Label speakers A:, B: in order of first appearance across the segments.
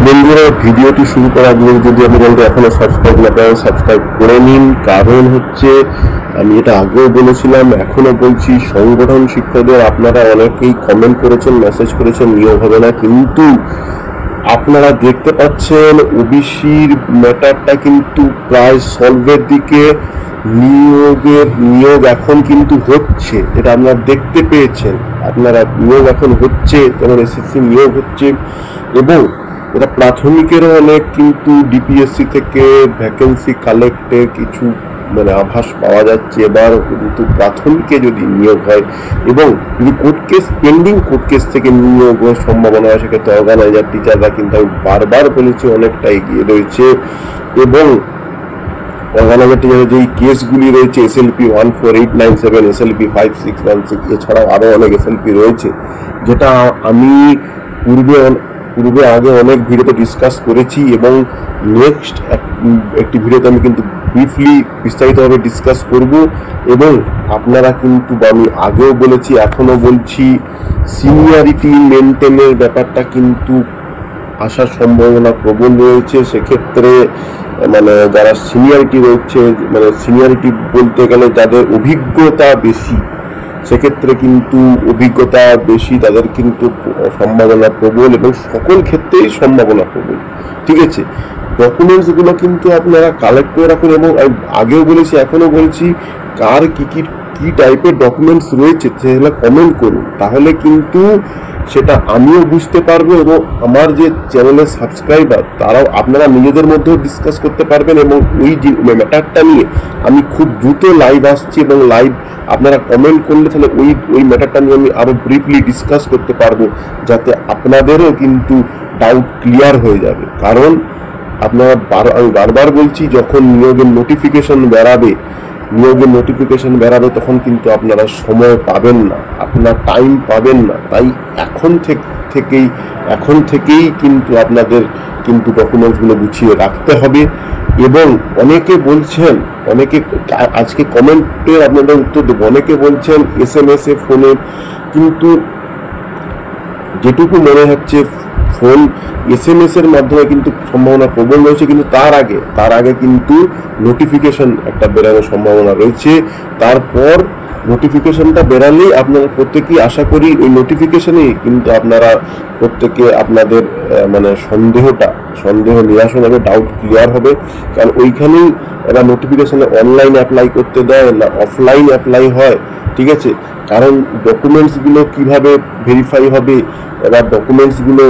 A: বন্ধুরা, ভিডিওটি শুরু করার আগে যদি আপনি চ্যানেলটি এখনো সাবস্ক্রাইব না করেন সাবস্ক্রাইব করে নিন। কারণ হচ্ছে আমি এটা আগেও বলেছিলাম, এখনো বলছি, সংগঠন শিক্ষকদের আপনারা অনেকেই কমেন্ট করেছেন, মেসেজ করেছেন নিয়োগ হবে না, কিন্তু আপনারা দেখতে পাচ্ছেন ওবিসির ম্যাটারটা কিন্তু প্রায় সলভের দিকে। নিয়োগ এখন কিন্তু হচ্ছে, এটা আপনারা দেখতে পেয়েছেন। আপনারা নিয়োগ এখন হচ্ছে, যেমন এসএসসি নিয়োগ হচ্ছে, এবং এটা প্রাথমিকেরও অনেক কিন্তু ডিপিএসসি থেকে ভ্যাকেন্সি কালেক্টের কিছু আভাস পাওয়া যাচ্ছে। এবার কিন্তু প্রাথমিকে যদি নিয়োগ হয় এবং যদি পেন্ডিং কোর্ট কেস থেকে নিয়োগ হওয়ার সম্ভাবনা হয়, সেক্ষেত্রে অর্গানাইজার টিচাররা কিন্তু আমি বারবার বলেছি অনেকটা এগিয়ে রয়েছে। এবং অর্গানাইজার টিচারের যেই কেসগুলি রয়েছে, SLP 14897, SLP 5616, এছাড়াও আরও অনেক SLP রয়েছে, যেটা আমি পূর্বে আগে অনেক ভিডিওতে ডিসকাস করেছি, এবং নেক্সট একটি ভিডিওতে আমি কিন্তু ব্রিফলি বিস্তারিতভাবে ডিসকাস করব। এবং আপনারা কিন্তু, আমি আগেও বলেছি এখনও বলছি, সিনিয়রিটি মেনটেনের ব্যাপারটা কিন্তু আসার সম্ভাবনা প্রবল রয়েছে। সেক্ষেত্রে যারা সিনিয়রিটি রয়েছে, সিনিয়রিটি বলতে গেলে যাদের অভিজ্ঞতা বেশি, সেক্ষেত্রে কিন্তু অভিজ্ঞতা বেশি, তাদের কিন্তু সম্ভাবনা প্রবল, এবং সকল ক্ষেত্রেই সম্ভাবনা প্রবল। ঠিক আছে, ডকুমেন্টসগুলো কিন্তু আপনারা কালেক্ট করে রাখুন। এবং আগেও বলেছি এখনও বলছি, কার কি টাইপের ডকুমেন্টস রয়েছে সেগুলো কমেন্ট করুন, তাহলে কিন্তু সেটা আমিও বুঝতে পারবো, এবং আমার যে চ্যানেলের সাবস্ক্রাইবার তারাও, আপনারা নিজেদের মধ্যেও ডিসকাস করতে পারবেন। এবং ওই ম্যাটারটা নিয়ে আমি খুব দ্রুত লাইভ আসছি, এবং লাইভ আপনারা কমেন্ট করলে তাহলে ওই ম্যাটারটা নিয়ে আমি আরও ব্রিফলি ডিসকাস করতে পারবো, যাতে আপনাদেরও কিন্তু ডাউট ক্লিয়ার হয়ে যাবে। কারণ আপনারা আমি বারবার বলছি, যখন নিয়োগের নোটিফিকেশন বেরাবে তখন কিন্তু আপনারা সময় পাবেন না, আপনার টাইম পাবেন না। তাই এখন থেকেই কিন্তু আপনাদের কিন্তু ডকুমেন্টসগুলো গুছিয়ে রাখতে হবে। এবং অনেকে বলছেন, আজকে কমেন্টের আপনাদের উত্তর দেবো, অনেকে বলছেন SMS এ, ফোনে, কিন্তু যেটুকু মনে হচ্ছে ফোন SMS এর মাধ্যমে কিন্তু সম্ভাবনা প্রবল রয়েছে, কিন্তু তার আগে কিন্তু নোটিফিকেশন একটা বেরানোর সম্ভাবনা রয়েছে। তারপর নোটিফিকেশনটা বেরালেই আপনারা প্রত্যেকেই, আশা করি ওই নোটিফিকেশনেই কিন্তু আপনারা প্রত্যেকে আপনাদের সন্দেহ নিরাসন হবে, ডাউট ক্লিয়ার হবে। কারণ ওইখানেই এবার নোটিফিকেশনে অনলাইন অ্যাপ্লাই করতে দেয় না অফলাইন অ্যাপ্লাই হয়। ঠিক আছে, কারণ ডকুমেন্টসগুলো কিভাবে ভেরিফাই হবে, এবার ডকুমেন্টসগুলো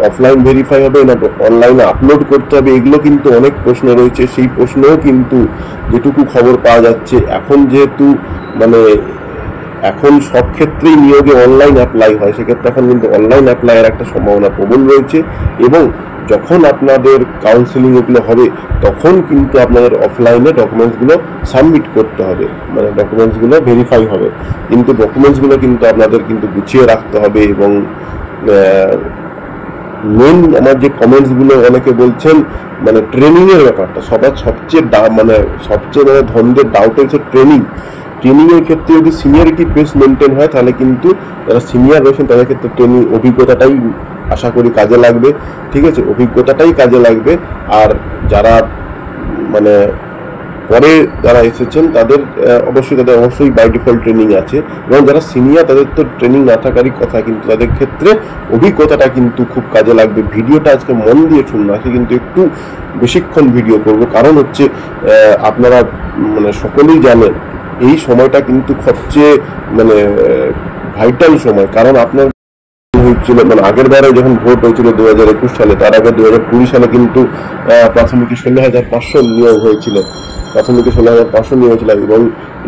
A: অফলাইন ভেরিফাই হবে না অনলাইনে আপলোড করতে হবে, এগুলো কিন্তু অনেক প্রশ্ন রয়েছে। সেই প্রশ্নও কিন্তু যেটুকু খবর পাওয়া যাচ্ছে, এখন যেহেতু এখন সব ক্ষেত্রেই নিয়োগে অনলাইন অ্যাপ্লাই হয়, সেক্ষেত্রে এখন কিন্তু অনলাইন অ্যাপ্লাইয়ের একটা সম্ভাবনা প্রবল রয়েছে। এবং যখন আপনাদের কাউন্সেলিং এগুলো হবে, তখন কিন্তু আপনাদের অফলাইনে ডকুমেন্টসগুলো সাবমিট করতে হবে, ডকুমেন্টসগুলো ভেরিফাই হবে। কিন্তু ডকুমেন্টসগুলো কিন্তু আপনাদের কিন্তু গুছিয়ে রাখতে হবে। এবং মেন আমার যে কমেন্টসগুলো অনেকে বলছেন, ট্রেনিংয়ের ব্যাপারটা সবচেয়ে ধন্দের ডাউট হচ্ছে ট্রেনিংয়ের ক্ষেত্রে যদি সিনিয়রিটি বেস মেনটেন হয়, তাহলে কিন্তু যারা সিনিয়র রয়েছেন তাদের ক্ষেত্রে ট্রেনিং অভিজ্ঞতাটাই আশা করি কাজে লাগবে। ঠিক আছে, অভিজ্ঞতাটাই কাজে লাগবে। আর যারা পরে যারা এসেছেন তাদের অবশ্যই বাই ডিফল্ট ট্রেনিং আছে, এবং যারা সিনিয়র তাদের তো ট্রেনিং না থাকারই কথা, কিন্তু তাদের ক্ষেত্রে অভিজ্ঞতাটা কিন্তু খুব কাজে লাগবে। ভিডিওটা আজকে মন দিয়ে শুনুন, আজকে কিন্তু একটু বেশিক্ষণ ভিডিও করব, কারণ হচ্ছে আপনারা সকলেই জানেন এই সময়টা কিন্তু সবচেয়ে ভাইটাল সময়। কারণ আপনার হয়েছিল আগের বারে যখন ভোট হয়েছিল 2021 সালে, তার আগে 2020 সালে কিন্তু প্রাথমিকে 16,500 নিয়োগ হয়েছিল, এবং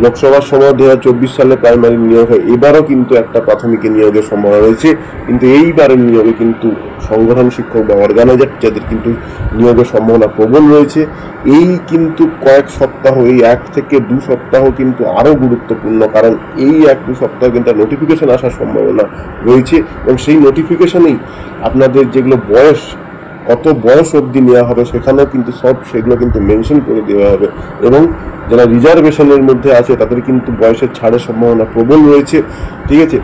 A: লোকসভার সময় 2024 সালে প্রাইমারি নিয়োগ হয়। এবারও কিন্তু একটা প্রাথমিকে নিয়োগের সম্ভাবনা রয়েছে, কিন্তু এইবারের নিয়োগে কিন্তু সংগঠন শিক্ষক বা অর্গানাইজার যাদের কিন্তু নিয়োগের সম্ভাবনা প্রবল রয়েছে। এই কিন্তু কয়েক সপ্তাহ, এই 1 থেকে 2 সপ্তাহ কিন্তু আরও গুরুত্বপূর্ণ, কারণ এই 1-2 সপ্তাহ কিন্তু নোটিফিকেশন আসার সম্ভাবনা রয়েছে। এবং সেই নোটিফিকেশনেই আপনাদের যেগুলো কত বয়স অবধি নেওয়া হবে, সেখানেও কিন্তু সেগুলো কিন্তু মেনশন করে দেওয়া হবে। এবং যারা রিজার্ভেশনের মধ্যে আছে তাদের কিন্তু বয়সের ছাড়ের সম্ভাবনা প্রবল রয়েছে। ঠিক আছে,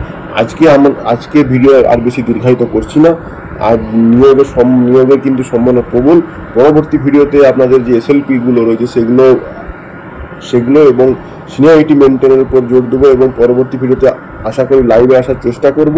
A: আজকে ভিডিও আর বেশি দীর্ঘায়িত করছি না, আর নিয়োগের কিন্তু সম্ভাবনা প্রবল। পরবর্তী ভিডিওতে আপনাদের যে SLP-গুলো রয়েছে সেগুলো এবং সিনিয়রিটি মেনটেনের উপর জোর দেবো, এবং পরবর্তী ভিডিওতে আশা করি লাইভে আসার চেষ্টা করব।